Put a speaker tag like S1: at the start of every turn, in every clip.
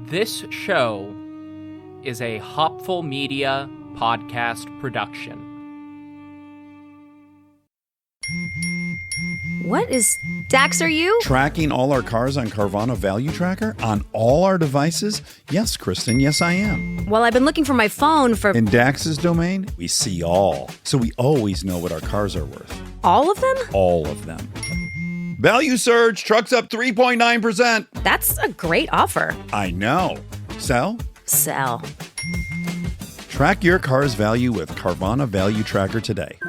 S1: This show is a Hopful Media podcast production.
S2: What is... Dax, are you?
S3: Tracking all our cars on Carvana Value Tracker on all our devices? Yes, Kristen, yes I am.
S2: Well, I've been looking for my phone for...
S3: In Dax's domain, we see all. So we always know what our cars are worth.
S2: All of them?
S3: All of them. Value surge, trucks up 3.9%.
S2: That's a great offer.
S3: I know. Sell?
S2: Sell.
S3: Track your car's value with Carvana Value Tracker today.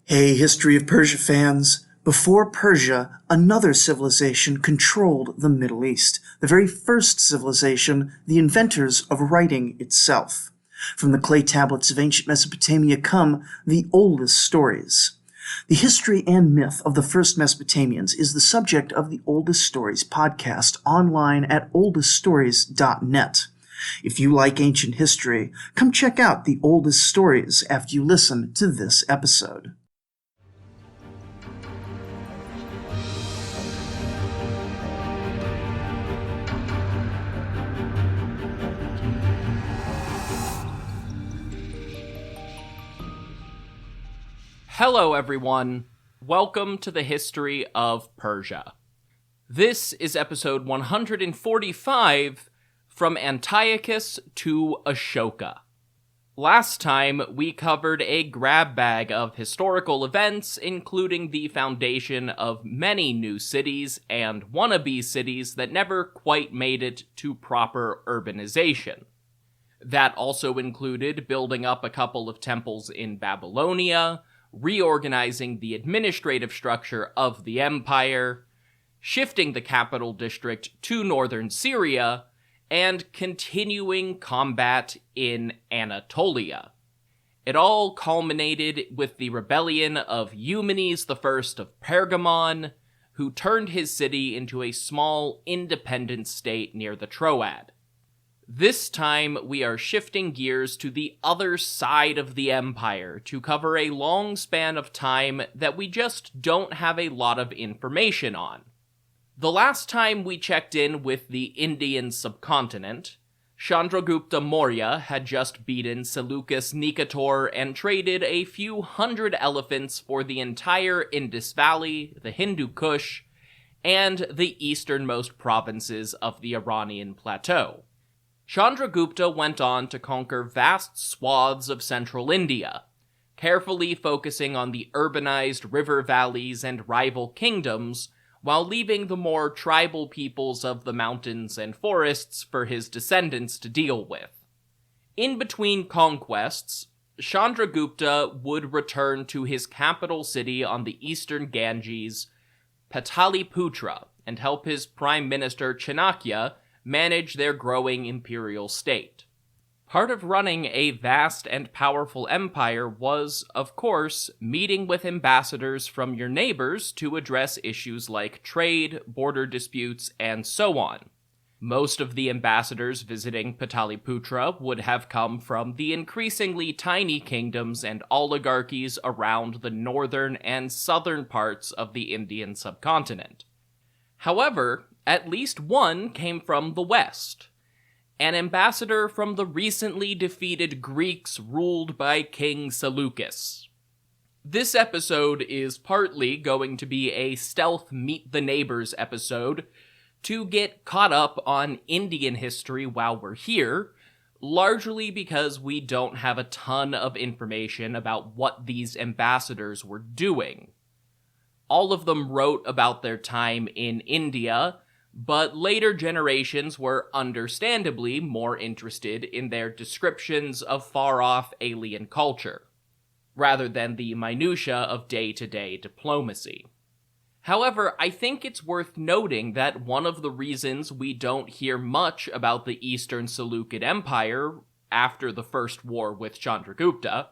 S4: Hey, History of Persia fans. Before Persia, another civilization controlled the Middle East. The very first civilization, the inventors of writing itself. From the clay tablets of ancient Mesopotamia come the oldest stories. The history and myth of the first Mesopotamians is the subject of the Oldest Stories podcast online at oldeststories.net. If you like ancient history, come check out the Oldest Stories after you listen to this episode.
S1: Hello, everyone. Welcome to the History of Persia. This is episode 145, From Antiochus to Ashoka. Last time, we covered a grab bag of historical events, including the foundation of many new cities and wannabe cities that never quite made it to proper urbanization. That also included building up a couple of temples in Babylonia, reorganizing the administrative structure of the empire, shifting the capital district to northern Syria, and continuing combat in Anatolia. It all culminated with the rebellion of Eumenes I of Pergamon, who turned his city into a small, independent state near the Troad. This time, we are shifting gears to the other side of the empire to cover a long span of time that we just don't have a lot of information on. The last time we checked in with the Indian subcontinent, Chandragupta Maurya had just beaten Seleucus Nicator and traded a few hundred elephants for the entire Indus Valley, the Hindu Kush, and the easternmost provinces of the Iranian plateau. Chandragupta went on to conquer vast swaths of central India, carefully focusing on the urbanized river valleys and rival kingdoms, while leaving the more tribal peoples of the mountains and forests for his descendants to deal with. In between conquests, Chandragupta would return to his capital city on the eastern Ganges, Pataliputra, and help his prime minister Chanakya manage their growing imperial state. Part of running a vast and powerful empire was, of course, meeting with ambassadors from your neighbors to address issues like trade, border disputes, and so on. Most of the ambassadors visiting Pataliputra would have come from the increasingly tiny kingdoms and oligarchies around the northern and southern parts of the Indian subcontinent. However, at least one came from the west, an ambassador from the recently defeated Greeks ruled by King Seleucus. This episode is partly going to be a stealth Meet the Neighbors episode to get caught up on Indian history while we're here, largely because we don't have a ton of information about what these ambassadors were doing. All of them wrote about their time in India, but later generations were understandably more interested in their descriptions of far-off alien culture, rather than the minutiae of day-to-day diplomacy. However, I think it's worth noting that one of the reasons we don't hear much about the Eastern Seleucid Empire after the First War with Chandragupta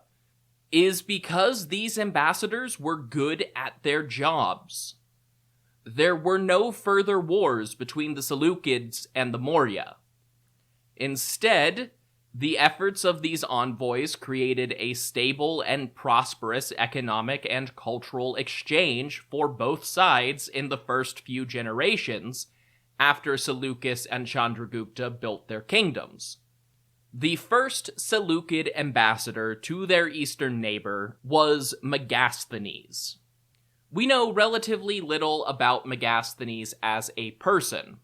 S1: is because these ambassadors were good at their jobs. There were no further wars between the Seleucids and the Maurya. Instead, the efforts of these envoys created a stable and prosperous economic and cultural exchange for both sides in the first few generations, after Seleucus and Chandragupta built their kingdoms. The first Seleucid ambassador to their eastern neighbor was Megasthenes. We know relatively little about Megasthenes as a person.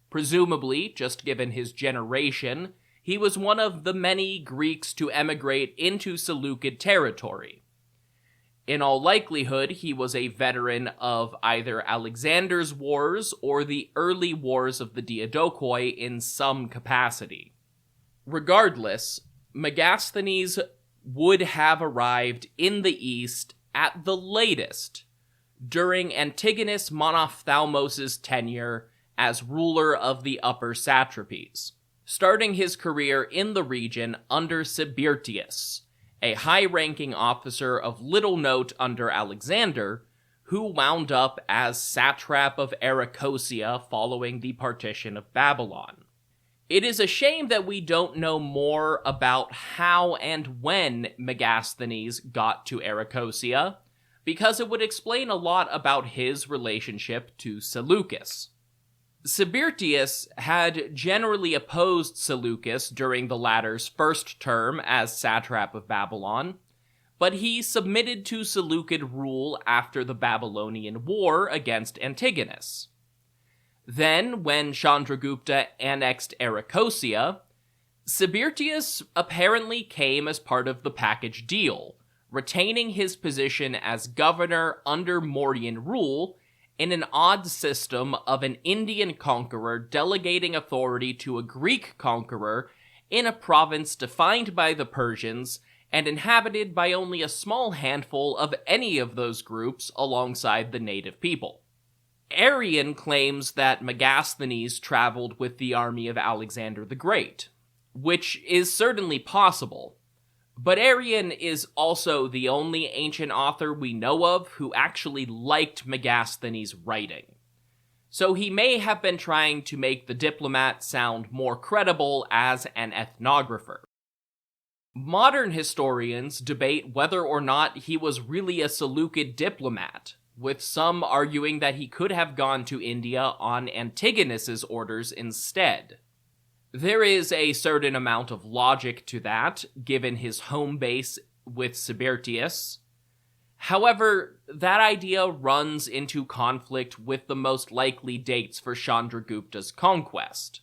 S1: Presumably, just given his generation, he was one of the many Greeks to emigrate into Seleucid territory. In all likelihood, he was a veteran of either Alexander's wars or the early wars of the Diadochoi in some capacity. Regardless, Megasthenes would have arrived in the east at the latest during Antigonus Monophthalmos' tenure as ruler of the Upper Satrapies, starting his career in the region under Sibirtius, a high-ranking officer of little note under Alexander, who wound up as satrap of Arachosia following the partition of Babylon. It is a shame that we don't know more about how and when Megasthenes got to Arachosia, because it would explain a lot about his relationship to Seleucus. Sibirtius had generally opposed Seleucus during the latter's first term as satrap of Babylon, but he submitted to Seleucid rule after the Babylonian War against Antigonus. Then, when Chandragupta annexed Arachosia, Sibirtius apparently came as part of the package deal, retaining his position as governor under Mauryan rule in an odd system of an Indian conqueror delegating authority to a Greek conqueror in a province defined by the Persians and inhabited by only a small handful of any of those groups alongside the native people. Arrian claims that Megasthenes traveled with the army of Alexander the Great, which is certainly possible, but Arrian is also the only ancient author we know of who actually liked Megasthenes' writing. So he may have been trying to make the diplomat sound more credible as an ethnographer. Modern historians debate whether or not he was really a Seleucid diplomat, with some arguing that he could have gone to India on Antigonus's orders instead. There is a certain amount of logic to that, given his home base with Sibirtius. However, that idea runs into conflict with the most likely dates for Chandragupta's conquest.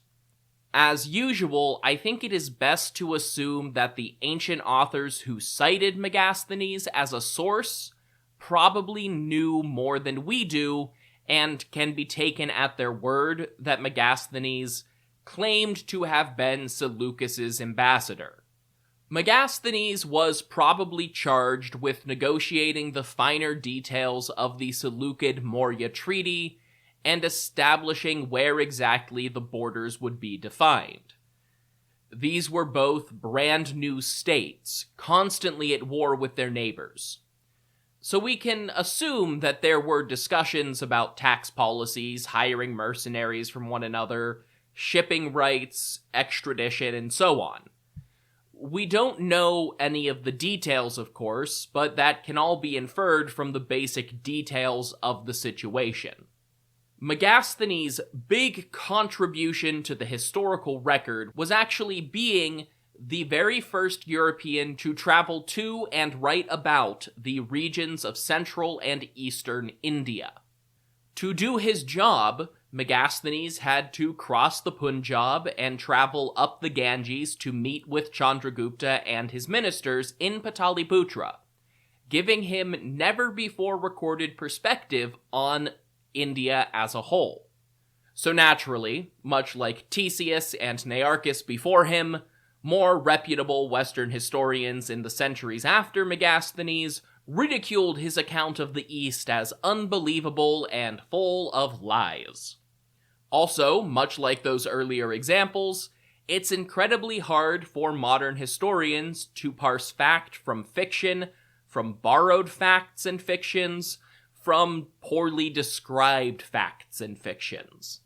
S1: As usual, I think it is best to assume that the ancient authors who cited Megasthenes as a source probably knew more than we do, and can be taken at their word that Megasthenes claimed to have been Seleucus's ambassador. Megasthenes was probably charged with negotiating the finer details of the Seleucid Maurya Treaty and establishing where exactly the borders would be defined. These were both brand new states, constantly at war with their neighbors. So we can assume that there were discussions about tax policies, hiring mercenaries from one another, shipping rights, extradition, and so on. We don't know any of the details, of course, but that can all be inferred from the basic details of the situation. Megasthenes' big contribution to the historical record was actually being the very first European to travel to and write about the regions of central and eastern India. To do his job, Megasthenes had to cross the Punjab and travel up the Ganges to meet with Chandragupta and his ministers in Pataliputra, giving him never-before-recorded perspective on India as a whole. So naturally, much like Ctesias and Nearchus before him, more reputable Western historians in the centuries after Megasthenes ridiculed his account of the East as unbelievable and full of lies. Also, much like those earlier examples, it's incredibly hard for modern historians to parse fact from fiction, from borrowed facts and fictions, from poorly described facts and fictions.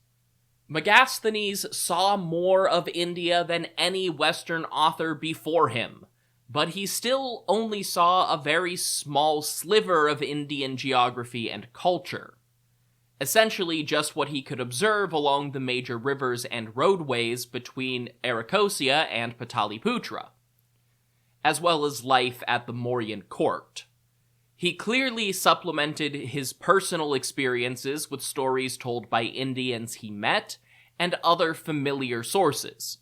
S1: Megasthenes saw more of India than any Western author before him, but he still only saw a very small sliver of Indian geography and culture. essentially just what he could observe along the major rivers and roadways between Arachosia and Pataliputra, as well as life at the Mauryan court. He clearly supplemented his personal experiences with stories told by Indians he met and other familiar sources.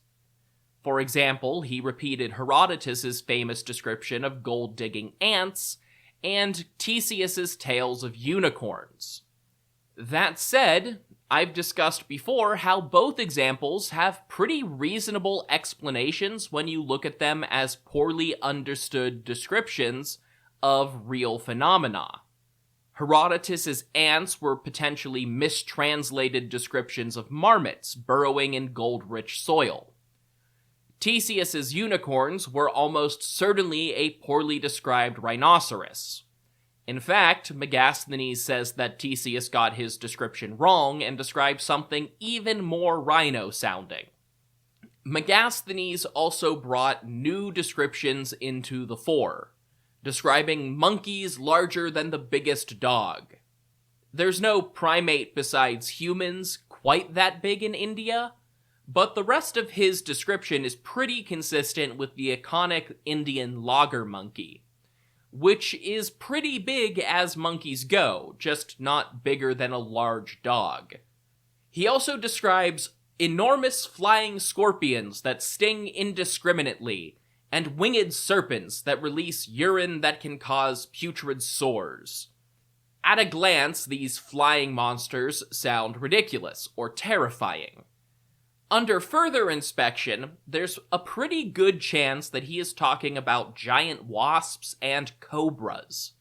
S1: For example, he repeated Herodotus's famous description of gold-digging ants and Theseus's tales of unicorns. That said, I've discussed before how both examples have pretty reasonable explanations when you look at them as poorly understood descriptions of real phenomena. Herodotus's ants were potentially mistranslated descriptions of marmots burrowing in gold-rich soil. Theseus's unicorns were almost certainly a poorly described rhinoceros. In fact, Megasthenes says that Theseus got his description wrong and described something even more rhino-sounding. Megasthenes also brought new descriptions into the fore, describing monkeys larger than the biggest dog. There's no primate besides humans quite that big in India, but the rest of his description is pretty consistent with the iconic Indian logger monkey, which is pretty big as monkeys go, just not bigger than a large dog. He also describes enormous flying scorpions that sting indiscriminately, and winged serpents that release urine that can cause putrid sores. At a glance, these flying monsters sound ridiculous or terrifying. Under further inspection, there's a pretty good chance that he is talking about giant wasps and cobras.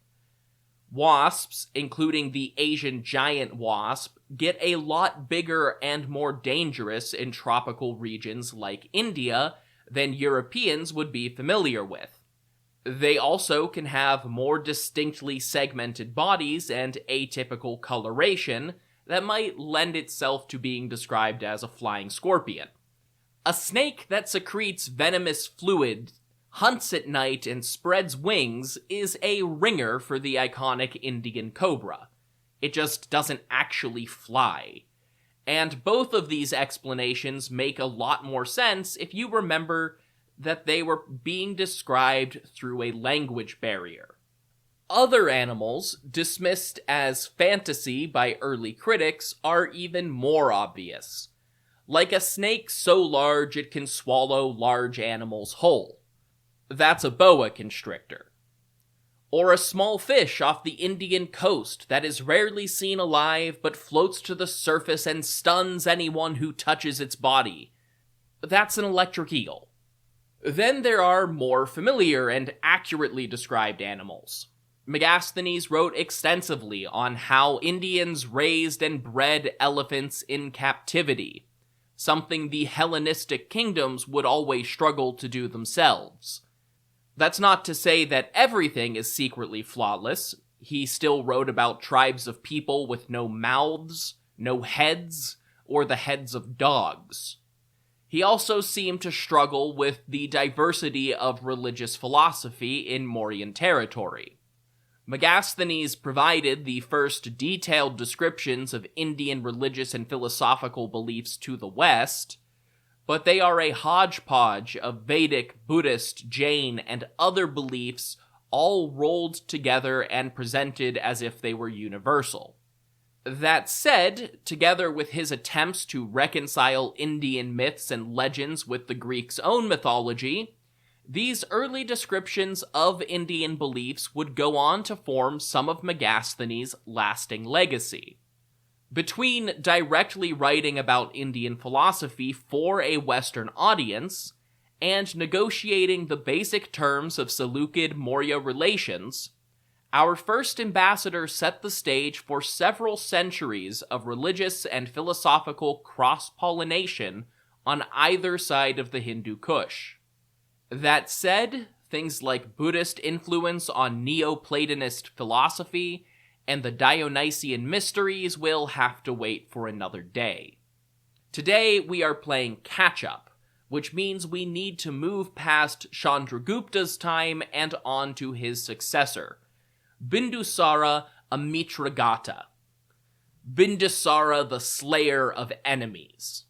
S1: Wasps, including the Asian giant wasp, get a lot bigger and more dangerous in tropical regions like India than Europeans would be familiar with. They also can have more distinctly segmented bodies and atypical coloration that might lend itself to being described as a flying scorpion. A snake that secretes venomous fluid, hunts at night, and spreads wings is a ringer for the iconic Indian cobra. It just doesn't actually fly. And both of these explanations make a lot more sense if you remember that they were being described through a language barrier. Other animals, dismissed as fantasy by early critics, are even more obvious. Like a snake so large it can swallow large animals whole. That's a boa constrictor. Or a small fish off the Indian coast that is rarely seen alive but floats to the surface and stuns anyone who touches its body. That's an electric eel. Then there are more familiar and accurately described animals. Megasthenes wrote extensively on how Indians raised and bred elephants in captivity, something the Hellenistic kingdoms would always struggle to do themselves. That's not to say that everything is secretly flawless. He still wrote about tribes of people with no mouths, no heads, or the heads of dogs. He also seemed to struggle with the diversity of religious philosophy in Mauryan territory. Megasthenes provided the first detailed descriptions of Indian religious and philosophical beliefs to the West, but they are a hodgepodge of Vedic, Buddhist, Jain, and other beliefs all rolled together and presented as if they were universal. That said, together with his attempts to reconcile Indian myths and legends with the Greeks' own mythology, these early descriptions of Indian beliefs would go on to form some of Megasthenes' lasting legacy. Between directly writing about Indian philosophy for a Western audience and negotiating the basic terms of Seleucid-Maurya relations, our first ambassador set the stage for several centuries of religious and philosophical cross-pollination on either side of the Hindu Kush. That said, things like Buddhist influence on Neoplatonist philosophy and the Dionysian mysteries will have to wait for another day. Today, we are playing catch-up, which means we need to move past Chandragupta's time and on to his successor, Bindusara Amitragata. Bindusara the Slayer of Enemies.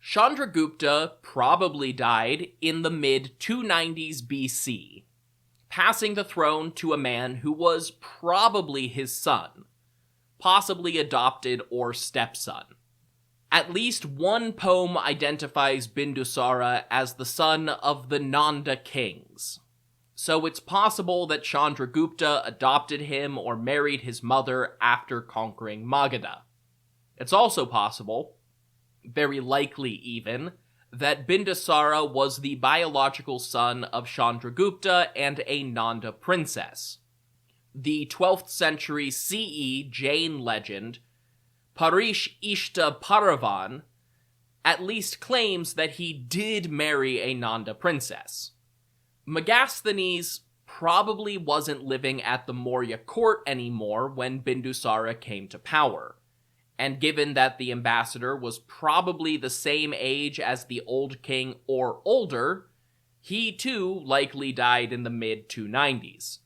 S1: Chandragupta probably died in the mid-290s BC, passing the throne to a man who was probably his son, possibly adopted or stepson. At least one poem identifies Bindusara as the son of the Nanda kings, so it's possible that Chandragupta adopted him or married his mother after conquering Magadha. It's also possible, very likely even, that Bindusara was the biological son of Chandragupta and a Nanda princess. The 12th century CE Jain legend, Parish Ishta Paravan, at least claims that he did marry a Nanda princess. Megasthenes probably wasn't living at the Maurya court anymore when Bindusara came to power, and given that the ambassador was probably the same age as the old king or older, he too likely died in the mid-290s.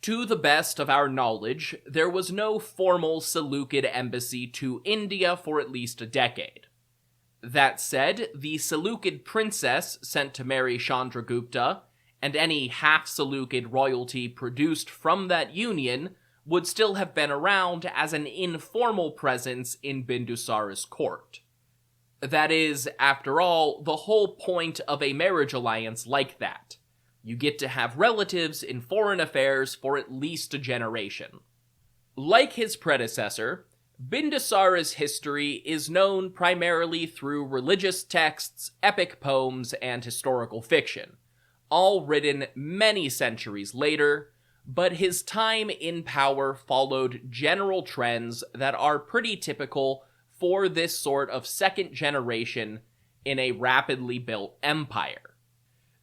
S1: To the best of our knowledge, there was no formal Seleucid embassy to India for at least a decade. That said, the Seleucid princess sent to marry Chandragupta, and any half-Seleucid royalty produced from that union, would still have been around as an informal presence in Bindusara's court. That is, after all, the whole point of a marriage alliance like that. You get to have relatives in foreign affairs for at least a generation. Like his predecessor, Bindusara's history is known primarily through religious texts, epic poems, and historical fiction, all written many centuries later, but his time in power followed general trends that are pretty typical for this sort of second generation in a rapidly built empire.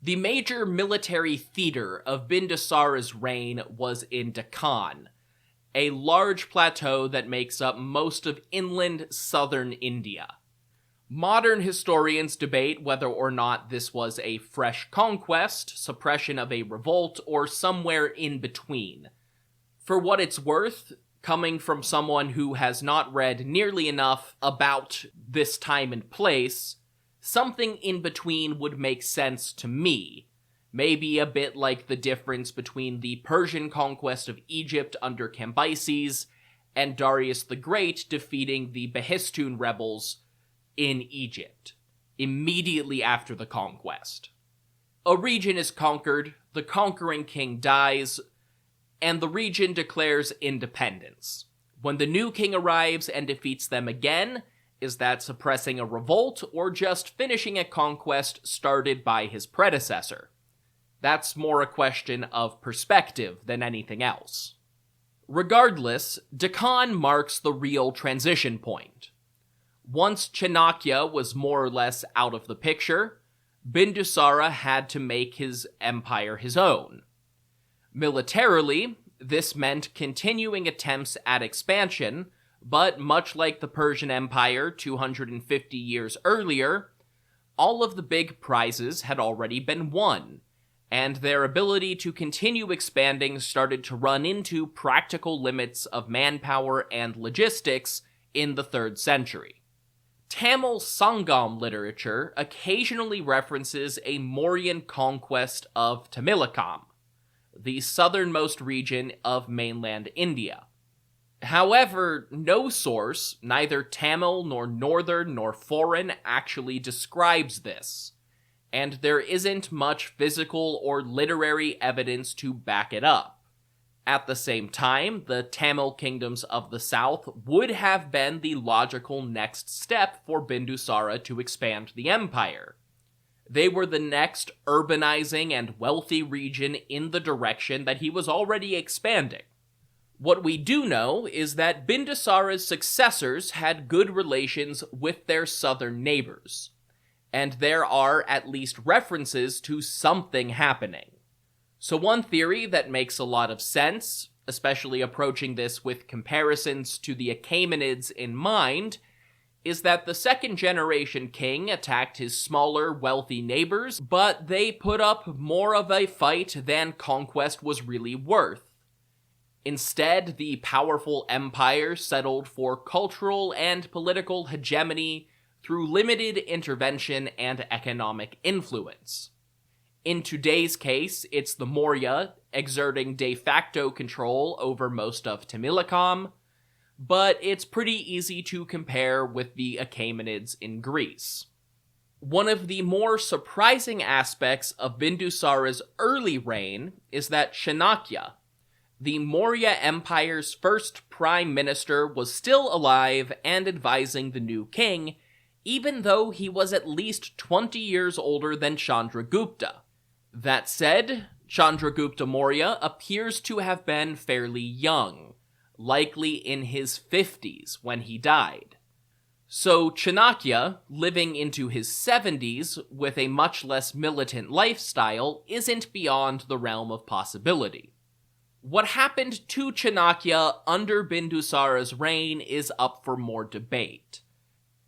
S1: The major military theater of Bindusara's reign was in Deccan, a large plateau that makes up most of inland southern India. Modern historians debate whether or not this was a fresh conquest, suppression of a revolt, or somewhere in between. For what it's worth, coming from someone who has not read nearly enough about this time and place, something in between would make sense to me. Maybe a bit like the difference between the Persian conquest of Egypt under Cambyses and Darius the Great defeating the Behistun rebels in Egypt, immediately after the conquest. A region is conquered, the conquering king dies, and the region declares independence. When the new king arrives and defeats them again, is that suppressing a revolt or just finishing a conquest started by his predecessor? That's more a question of perspective than anything else. Regardless, Deccan marks the real transition point. Once Chanakya was more or less out of the picture, Bindusara had to make his empire his own. Militarily, this meant continuing attempts at expansion, but much like the Persian Empire 250 years earlier, all of the big prizes had already been won, and their ability to continue expanding started to run into practical limits of manpower and logistics in the 3rd century. Tamil Sangam literature occasionally references a Mauryan conquest of Tamilakam, the southernmost region of mainland India. However, no source, neither Tamil nor northern nor foreign, actually describes this, and there isn't much physical or literary evidence to back it up. At the same time, the Tamil kingdoms of the south would have been the logical next step for Bindusara to expand the empire. They were the next urbanizing and wealthy region in the direction that he was already expanding. What we do know is that Bindusara's successors had good relations with their southern neighbors, and there are at least references to something happening. So one theory that makes a lot of sense, especially approaching this with comparisons to the Achaemenids in mind, is that the 2nd generation king attacked his smaller, wealthy neighbors, but they put up more of a fight than conquest was really worth. Instead, the powerful empire settled for cultural and political hegemony through limited intervention and economic influence. In today's case, it's the Maurya exerting de facto control over most of Tamilakam, but it's pretty easy to compare with the Achaemenids in Greece. One of the more surprising aspects of Bindusara's early reign is that Chanakya, the Maurya Empire's first prime minister, was still alive and advising the new king, even though he was at least 20 years older than Chandragupta. That said, Chandragupta Maurya appears to have been fairly young, likely in his 50s when he died. So Chanakya, living into his 70s with a much less militant lifestyle, isn't beyond the realm of possibility. What happened to Chanakya under Bindusara's reign is up for more debate.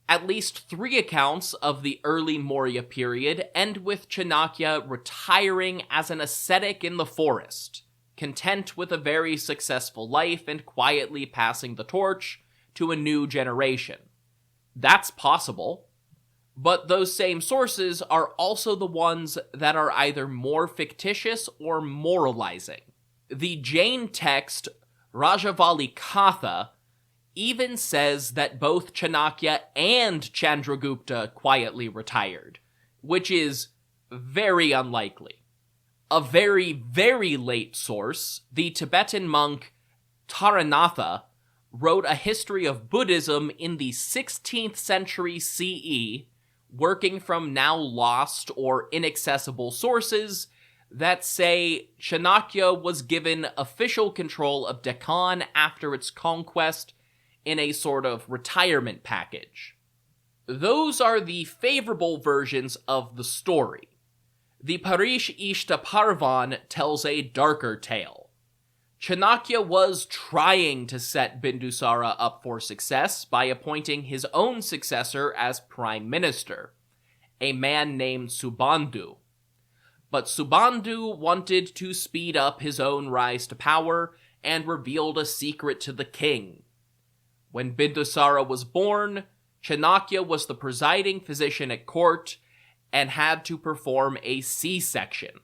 S1: At least 3 accounts of the early Maurya period end with Chanakya retiring as an ascetic in the forest, content with a very successful life and quietly passing the torch to a new generation. That's possible, but those same sources are also the ones that are either more fictitious or moralizing. The Jain text Rajavali Katha even says that both Chanakya and Chandragupta quietly retired, which is very unlikely. A very, very late source, the Tibetan monk Taranatha, wrote a history of Buddhism in the 16th century CE, working from now lost or inaccessible sources that say Chanakya was given official control of Deccan after its conquest in a sort of retirement package. Those are the favorable versions of the story. The Parish Ishta Parvan tells a darker tale. Chanakya was trying to set Bindusara up for success by appointing his own successor as prime minister, a man named Subandhu. But Subandhu wanted to speed up his own rise to power and revealed a secret to the king. When Bindusara was born, Chanakya was the presiding physician at court and had to perform a C-section.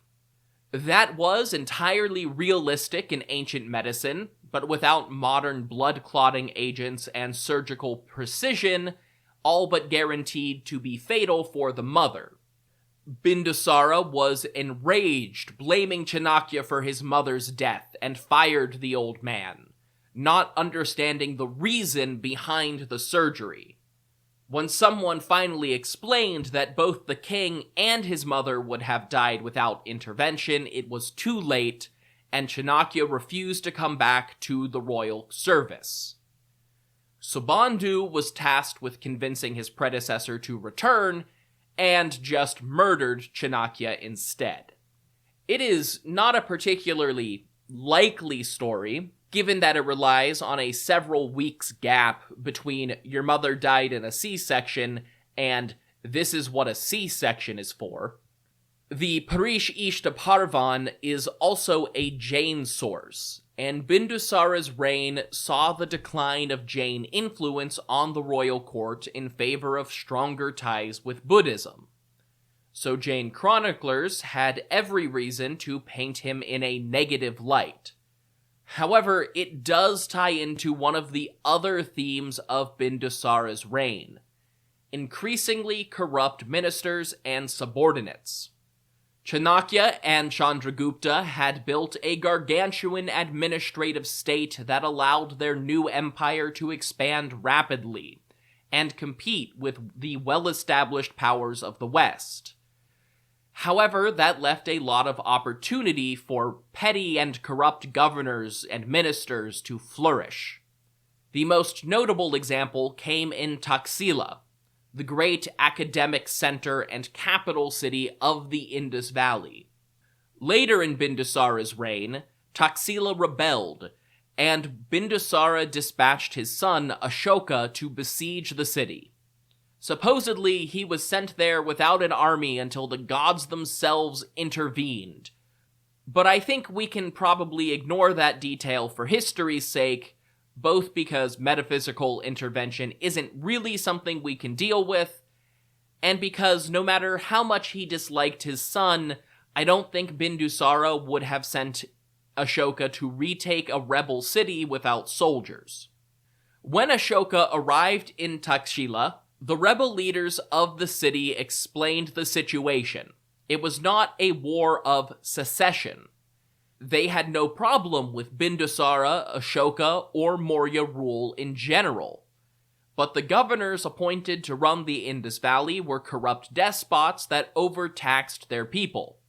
S1: That was entirely realistic in ancient medicine, but without modern blood-clotting agents and surgical precision, all but guaranteed to be fatal for the mother. Bindusara was enraged, blaming Chanakya for his mother's death, and fired the old man, not understanding the reason behind the surgery. When someone finally explained that both the king and his mother would have died without intervention, it was too late, and Chanakya refused to come back to the royal service. Subandhu was tasked with convincing his predecessor to return, and just murdered Chanakya instead. It is not a particularly likely story, given that it relies on a several weeks gap between your mother died in a C-section and this is what a C-section is for. The Parish Ishta Parvan is also a Jain source, and Bindusara's reign saw the decline of Jain influence on the royal court in favor of stronger ties with Buddhism. So Jain chroniclers had every reason to paint him in a negative light. However, it does tie into one of the other themes of Bindusara's reign: increasingly corrupt ministers and subordinates. Chanakya and Chandragupta had built a gargantuan administrative state that allowed their new empire to expand rapidly and compete with the well-established powers of the West. However, that left a lot of opportunity for petty and corrupt governors and ministers to flourish. The most notable example came in Taxila, the great academic center and capital city of the Indus Valley. Later in Bindusara's reign, Taxila rebelled, and Bindusara dispatched his son Ashoka to besiege the city. Supposedly, he was sent there without an army until the gods themselves intervened. But I think we can probably ignore that detail for history's sake, both because metaphysical intervention isn't really something we can deal with, and because no matter how much he disliked his son, I don't think Bindusara would have sent Ashoka to retake a rebel city without soldiers. When Ashoka arrived in Takshila, the rebel leaders of the city explained the situation. It was not a war of secession. They had no problem with Bindusara, Ashoka, or Maurya rule in general. But the governors appointed to run the Indus Valley were corrupt despots that overtaxed their people.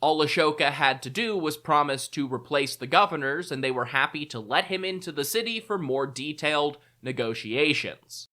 S1: All Ashoka had to do was promise to replace the governors, and they were happy to let him into the city for more detailed negotiations.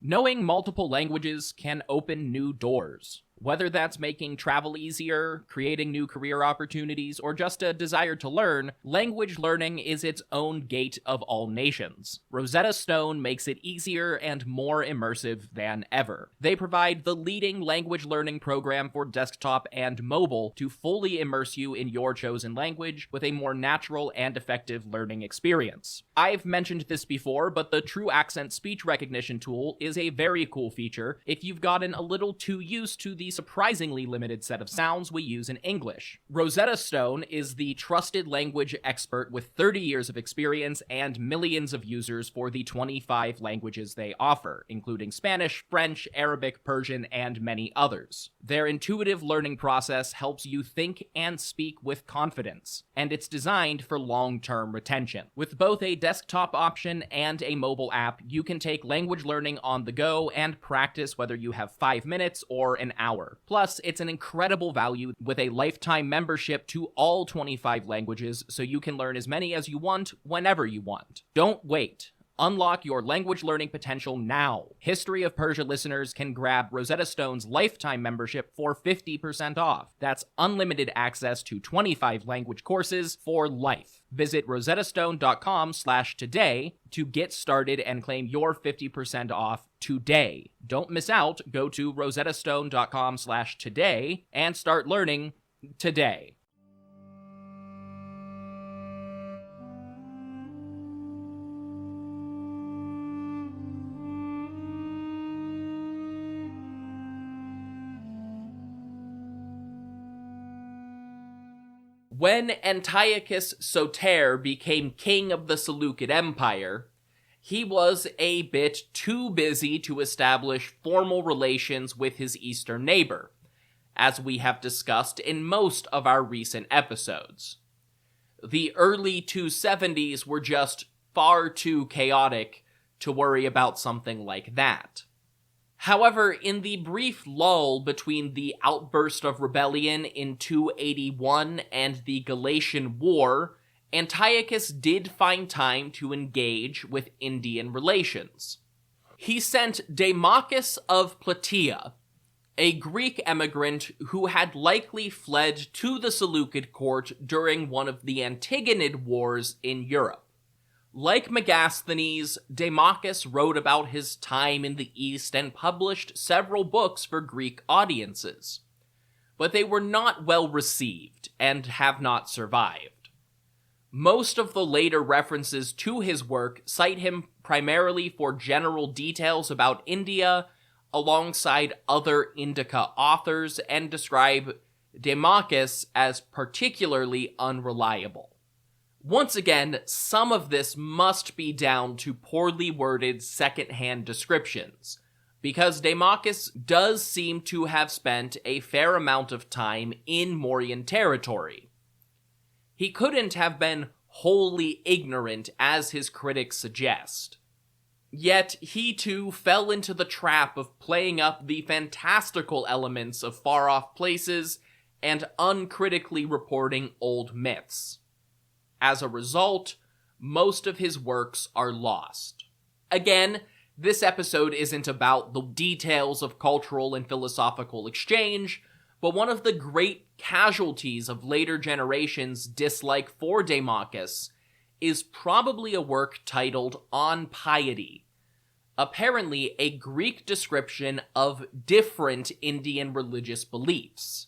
S1: Knowing multiple languages can open new doors. Whether that's making travel easier, creating new career opportunities, or just a desire to learn, language learning is its own gate of all nations. Rosetta Stone makes it easier and more immersive than ever. They provide the leading language learning program for desktop and mobile to fully immerse you in your chosen language with a more natural and effective learning experience. I've mentioned this before, but the True Accent speech recognition tool is a very cool feature if you've gotten a little too used to the surprisingly limited set of sounds we use in English. Rosetta Stone is the trusted language expert with 30 years of experience and millions of users for the 25 languages they offer, including Spanish, French, Arabic, Persian, and many others. Their intuitive learning process helps you think and speak with confidence, and it's designed for long-term retention. With both a desktop option and a mobile app, you can take language learning on the go and practice whether you have 5 minutes or an hour. Plus, it's an incredible value with a lifetime membership to all 25 languages, so you can learn as many as you want, whenever you want. Don't wait. Unlock your language learning potential now. History of Persia listeners can grab Rosetta Stone's lifetime membership for 50% off. That's unlimited access to 25 language courses for life. Visit rosettastone.com/today to get started and claim your 50% off today. Don't miss out. Go to rosettastone.com/today and start learning today. When Antiochus Soter became king of the Seleucid Empire, he was a bit too busy to establish formal relations with his eastern neighbor, as we have discussed in most of our recent episodes. The early 270s were just far too chaotic to worry about something like that. However, in the brief lull between the outburst of rebellion in 281 and the Galatian War, Antiochus did find time to engage with Indian relations. He sent Deimachus of Plataea, a Greek emigrant who had likely fled to the Seleucid court during one of the Antigonid Wars in Europe. Like Megasthenes, Deimachus wrote about his time in the East and published several books for Greek audiences, but they were not well received and have not survived. Most of the later references to his work cite him primarily for general details about India alongside other Indica authors and describe Deimachus as particularly unreliable. Once again, some of this must be down to poorly worded second-hand descriptions, because Deimachus does seem to have spent a fair amount of time in Mauryan territory. He couldn't have been wholly ignorant, as his critics suggest. Yet he too fell into the trap of playing up the fantastical elements of far-off places and uncritically reporting old myths. As a result, most of his works are lost. Again, this episode isn't about the details of cultural and philosophical exchange, but one of the great casualties of later generations' dislike for Deimachus is probably a work titled On Piety, apparently a Greek description of different Indian religious beliefs.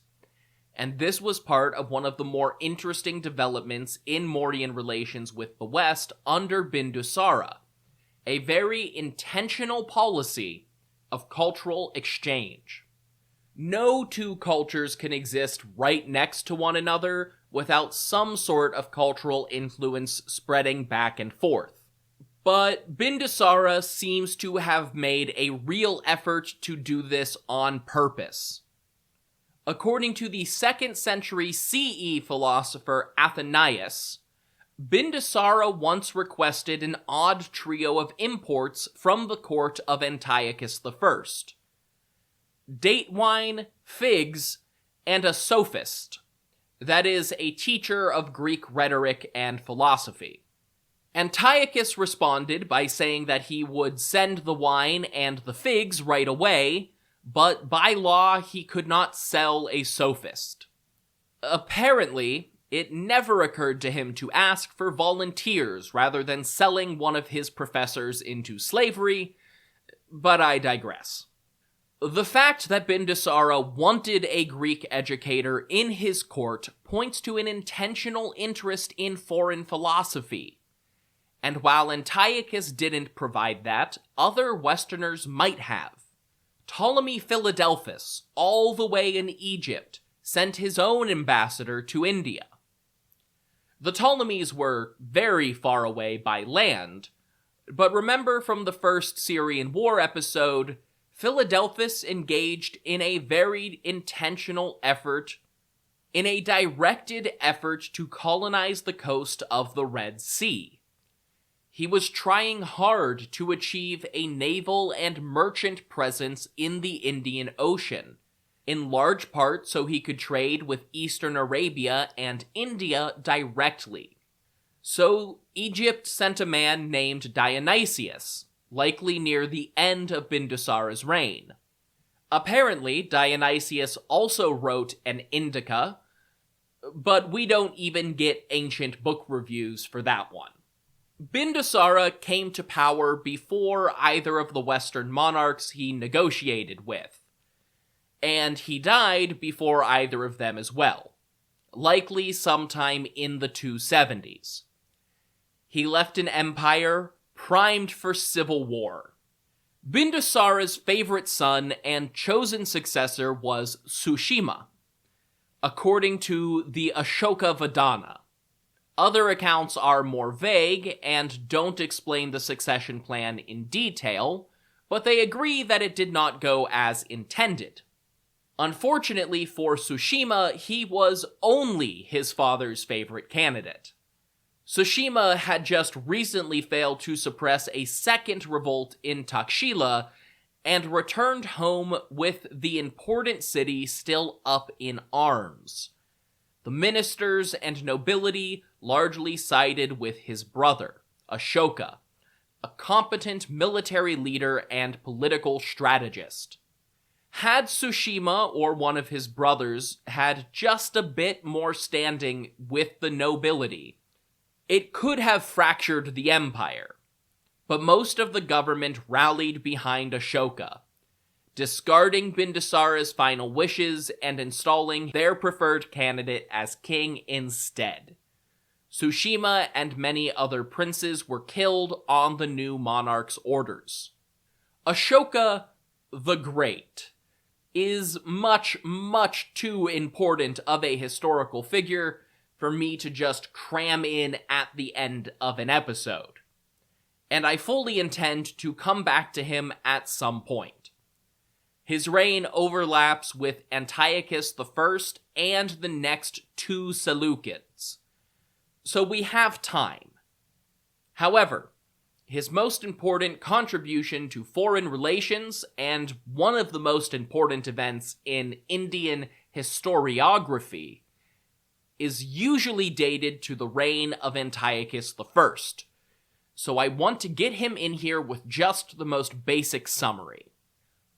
S1: And this was part of one of the more interesting developments in Mauryan relations with the West under Bindusara, a very intentional policy of cultural exchange. No two cultures can exist right next to one another without some sort of cultural influence spreading back and forth. But Bindusara seems to have made a real effort to do this on purpose. According to the 2nd century CE philosopher Athenaeus, Bindusara once requested an odd trio of imports from the court of Antiochus I: date wine, figs, and a sophist, that is, a teacher of Greek rhetoric and philosophy. Antiochus responded by saying that he would send the wine and the figs right away, but by law he could not sell a sophist. Apparently, it never occurred to him to ask for volunteers rather than selling one of his professors into slavery, but I digress. The fact that Bindusara wanted a Greek educator in his court points to an intentional interest in foreign philosophy. And while Antiochus didn't provide that, other Westerners might have. Ptolemy Philadelphus, all the way in Egypt, sent his own ambassador to India. The Ptolemies were very far away by land, but remember from the first Syrian War episode, Philadelphus engaged in a very intentional effort, in a directed effort to colonize the coast of the Red Sea. He was trying hard to achieve a naval and merchant presence in the Indian Ocean, in large part so he could trade with Eastern Arabia and India directly. So Egypt sent a man named Dionysius, likely near the end of Bindusara's reign. Apparently, Dionysius also wrote an Indica, but we don't even get ancient book reviews for that one. Bindusara came to power before either of the Western monarchs he negotiated with, and he died before either of them as well, likely sometime in the 270s. He left an empire primed for civil war. Bindusara's favorite son and chosen successor was Sushima, according to the Ashoka Vedana. Other accounts are more vague and don't explain the succession plan in detail, but they agree that it did not go as intended. Unfortunately for Sushima, he was only his father's favorite candidate. Sushima had just recently failed to suppress a second revolt in Takshila and returned home with the important city still up in arms. The ministers and nobility largely sided with his brother, Ashoka, a competent military leader and political strategist. Had Sushima or one of his brothers had just a bit more standing with the nobility, it could have fractured the empire, but most of the government rallied behind Ashoka, discarding Bindusara's final wishes and installing their preferred candidate as king instead. Sushima and many other princes were killed on the new monarch's orders. Ashoka the Great is much, much too important of a historical figure for me to just cram in at the end of an episode, and I fully intend to come back to him at some point. His reign overlaps with Antiochus I and the next two Seleucids, so we have time. However, his most important contribution to foreign relations and one of the most important events in Indian historiography is usually dated to the reign of Antiochus I, so I want to get him in here with just the most basic summary.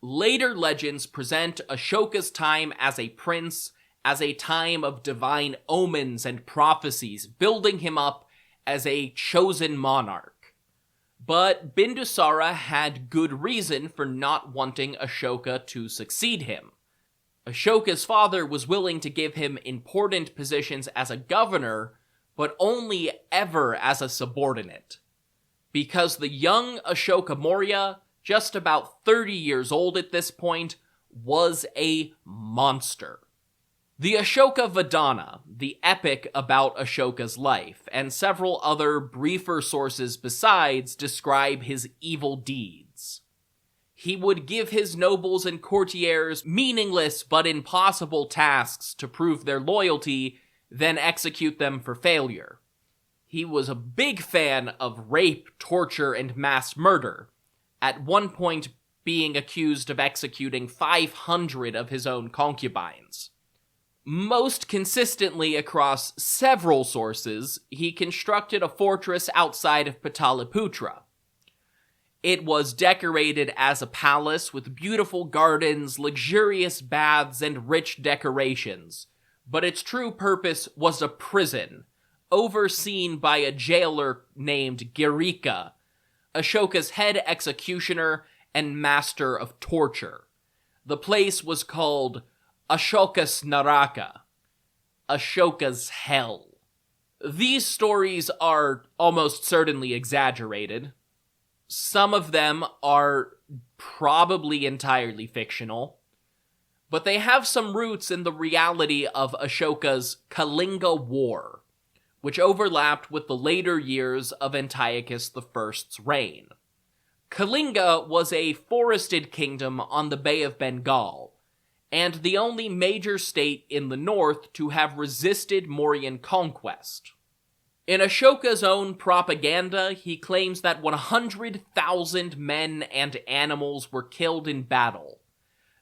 S1: Later legends present Ashoka's time as a prince as a time of divine omens and prophecies, building him up as a chosen monarch. But Bindusara had good reason for not wanting Ashoka to succeed him. Ashoka's father was willing to give him important positions as a governor, but only ever as a subordinate. Because the young Ashoka Maurya, just about 30 years old at this point, was a monster. The Ashoka Vedana, the epic about Ashoka's life, and several other briefer sources besides describe his evil deeds. He would give his nobles and courtiers meaningless but impossible tasks to prove their loyalty, then execute them for failure. He was a big fan of rape, torture, and mass murder, at one point being accused of executing 500 of his own concubines. Most consistently across several sources, he constructed a fortress outside of Pataliputra. It was decorated as a palace with beautiful gardens, luxurious baths, and rich decorations, but its true purpose was a prison, overseen by a jailer named Girika, Ashoka's head executioner and master of torture. The place was called Ashoka's Naraka, Ashoka's Hell. These stories are almost certainly exaggerated. Some of them are probably entirely fictional, but they have some roots in the reality of Ashoka's Kalinga War, which overlapped with the later years of Antiochus I's reign. Kalinga was a forested kingdom on the Bay of Bengal, and the only major state in the north to have resisted Mauryan conquest. In Ashoka's own propaganda, he claims that 100,000 men and animals were killed in battle.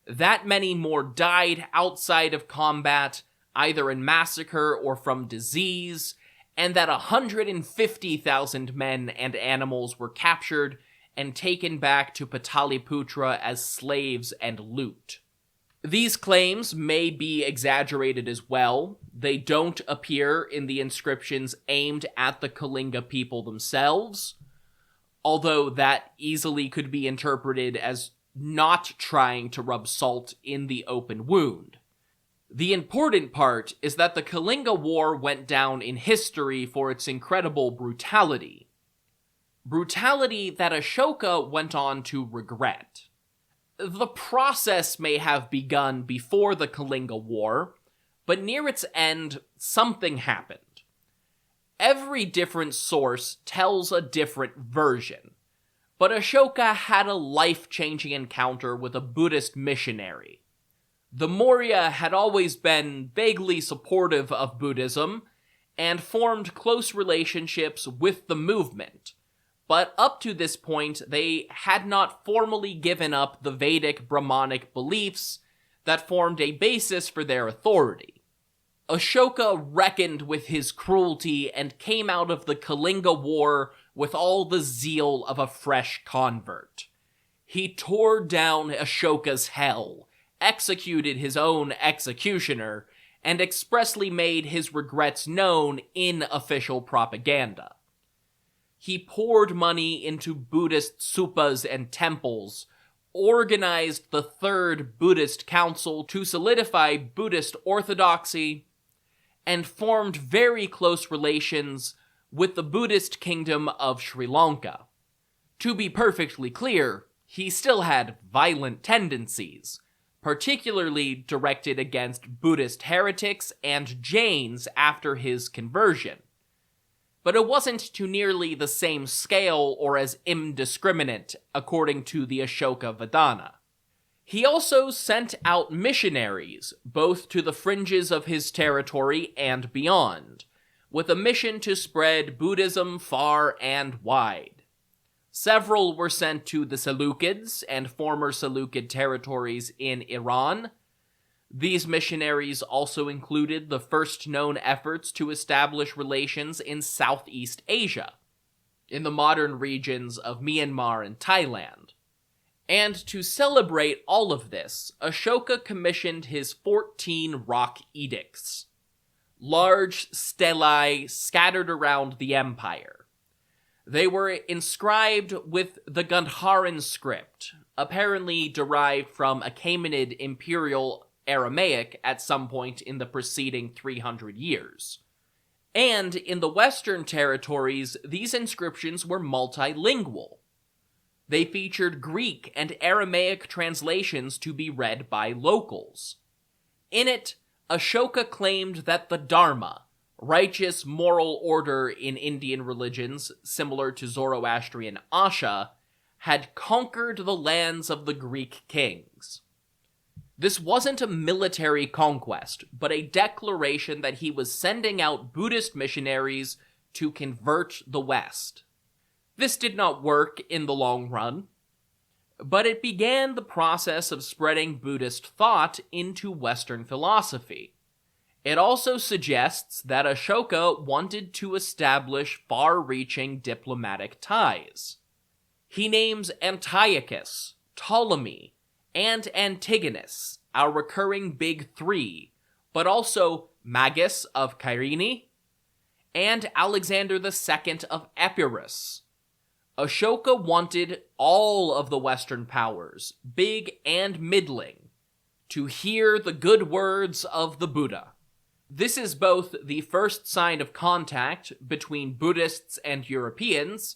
S1: That many more died outside of combat, either in massacre or from disease, and that 150,000 men and animals were captured and taken back to Pataliputra as slaves and loot. These claims may be exaggerated as well. They don't appear in the inscriptions aimed at the Kalinga people themselves, although that easily could be interpreted as not trying to rub salt in the open wound. The important part is that the Kalinga War went down in history for its incredible brutality. Brutality that Ashoka went on to regret. The process may have begun before the Kalinga War, but near its end, something happened. Every different source tells a different version, but Ashoka had a life-changing encounter with a Buddhist missionary. The Maurya had always been vaguely supportive of Buddhism, and formed close relationships with the movement, but up to this point they had not formally given up the Vedic Brahmanic beliefs that formed a basis for their authority. Ashoka reckoned with his cruelty and came out of the Kalinga War with all the zeal of a fresh convert. He tore down Ashoka's hell, executed his own executioner, and expressly made his regrets known in official propaganda. He poured money into Buddhist stupas and temples, organized the Third Buddhist Council to solidify Buddhist orthodoxy, and formed very close relations with the Buddhist kingdom of Sri Lanka. To be perfectly clear, he still had violent tendencies, particularly directed against Buddhist heretics and Jains after his conversion. But it wasn't to nearly the same scale or as indiscriminate, according to the Ashoka Vedana. He also sent out missionaries, both to the fringes of his territory and beyond, with a mission to spread Buddhism far and wide. Several were sent to the Seleucids and former Seleucid territories in Iran. These missionaries also included the first known efforts to establish relations in Southeast Asia, in the modern regions of Myanmar and Thailand. And to celebrate all of this, Ashoka commissioned his 14 rock edicts, large stelae scattered around the empire. They were inscribed with the Gandharan script, apparently derived from Achaemenid Imperial Aramaic at some point in the preceding 300 years. And in the Western territories, these inscriptions were multilingual. They featured Greek and Aramaic translations to be read by locals. In it, Ashoka claimed that the Dharma, righteous moral order in Indian religions similar to Zoroastrian Asha, had conquered the lands of the Greek kings. This wasn't a military conquest, but a declaration that he was sending out Buddhist missionaries to convert the West. This did not work in the long run, but it began the process of spreading Buddhist thought into Western philosophy. It also suggests that Ashoka wanted to establish far-reaching diplomatic ties. He names Antiochus, Ptolemy, and Antigonus, our recurring big three, but also Magus of Cyrene, and Alexander II of Epirus. Ashoka wanted all of the Western powers, big and middling, to hear the good words of the Buddha. This is both the first sign of contact between Buddhists and Europeans,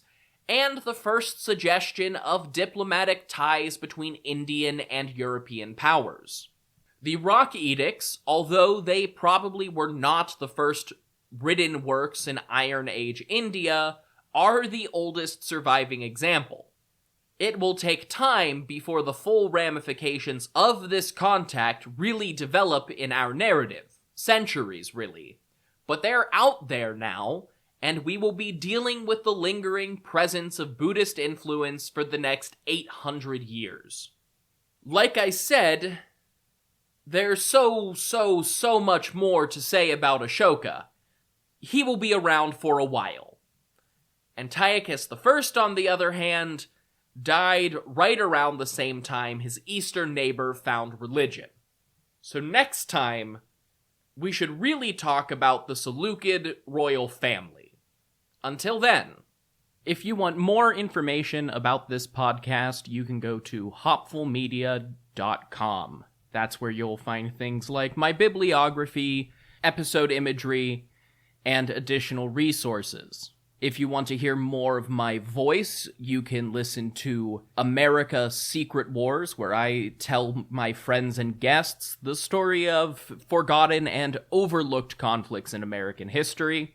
S1: and the first suggestion of diplomatic ties between Indian and European powers. The Rock Edicts, although they probably were not the first written works in Iron Age India, are the oldest surviving example. It will take time before the full ramifications of this contact really develop in our narrative. Centuries, really. But they're out there now, and we will be dealing with the lingering presence of Buddhist influence for the next 800 years. Like I said, there's so much more to say about Ashoka. He will be around for a while. Antiochus I, on the other hand, died right around the same time his eastern neighbor found religion. So next time, we should really talk about the Seleucid royal family. Until then, if you want more information about this podcast, you can go to hopfulmedia.com. That's where you'll find things like my bibliography, episode imagery, and additional resources. If you want to hear more of my voice, you can listen to America Secret Wars, where I tell my friends and guests the story of forgotten and overlooked conflicts in American history.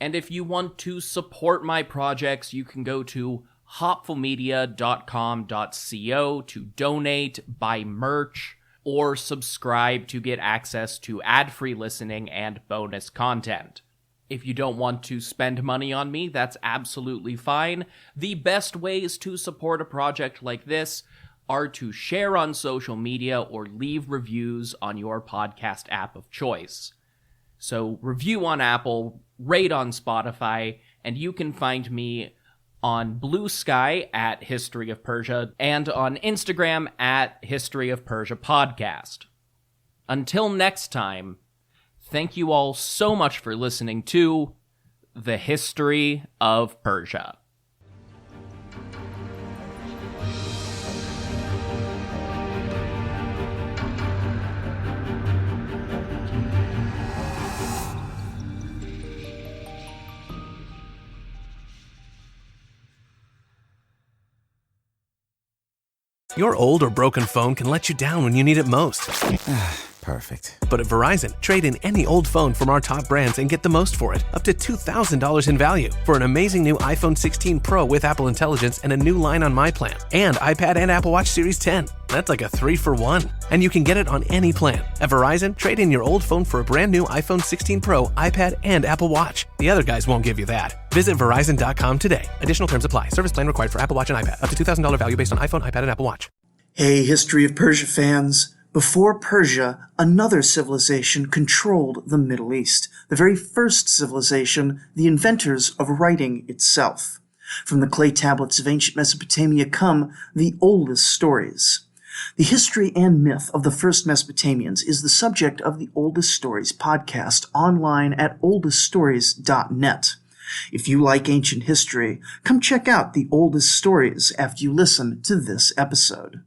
S1: And if you want to support my projects, you can go to hopfulmedia.com.co to donate, buy merch, or subscribe to get access to ad-free listening and bonus content. If you don't want to spend money on me, that's absolutely fine. The best ways to support a project like this are to share on social media or leave reviews on your podcast app of choice. So review on Apple, rate on Spotify, and you can find me on Blue Sky at History of Persia and on Instagram at History of Persia Podcast. Until next time, thank you all so much for listening to The History of Persia.
S5: Your old or broken phone can let you down when you need it most.
S6: Perfect.
S5: But at Verizon, trade in any old phone from our top brands and get the most for it, up to $2,000 in value, for an amazing new iPhone 16 Pro with Apple Intelligence and a new line on My Plan, and iPad and Apple Watch Series 10. That's like a 3-for-1. And you can get it on any plan. At Verizon, trade in your old phone for a brand new iPhone 16 Pro, iPad, and Apple Watch. The other guys won't give you that. Visit Verizon.com today. Additional terms apply. Service plan required for Apple Watch and iPad. Up to $2,000 value based on iPhone, iPad, and Apple Watch.
S4: Hey, History of Persia fans. Before Persia, another civilization controlled the Middle East, the very first civilization, the inventors of writing itself. From the clay tablets of ancient Mesopotamia come the oldest stories. The history and myth of the first Mesopotamians is the subject of the Oldest Stories podcast online at oldeststories.net. If you like ancient history, come check out the oldest stories after you listen to this episode.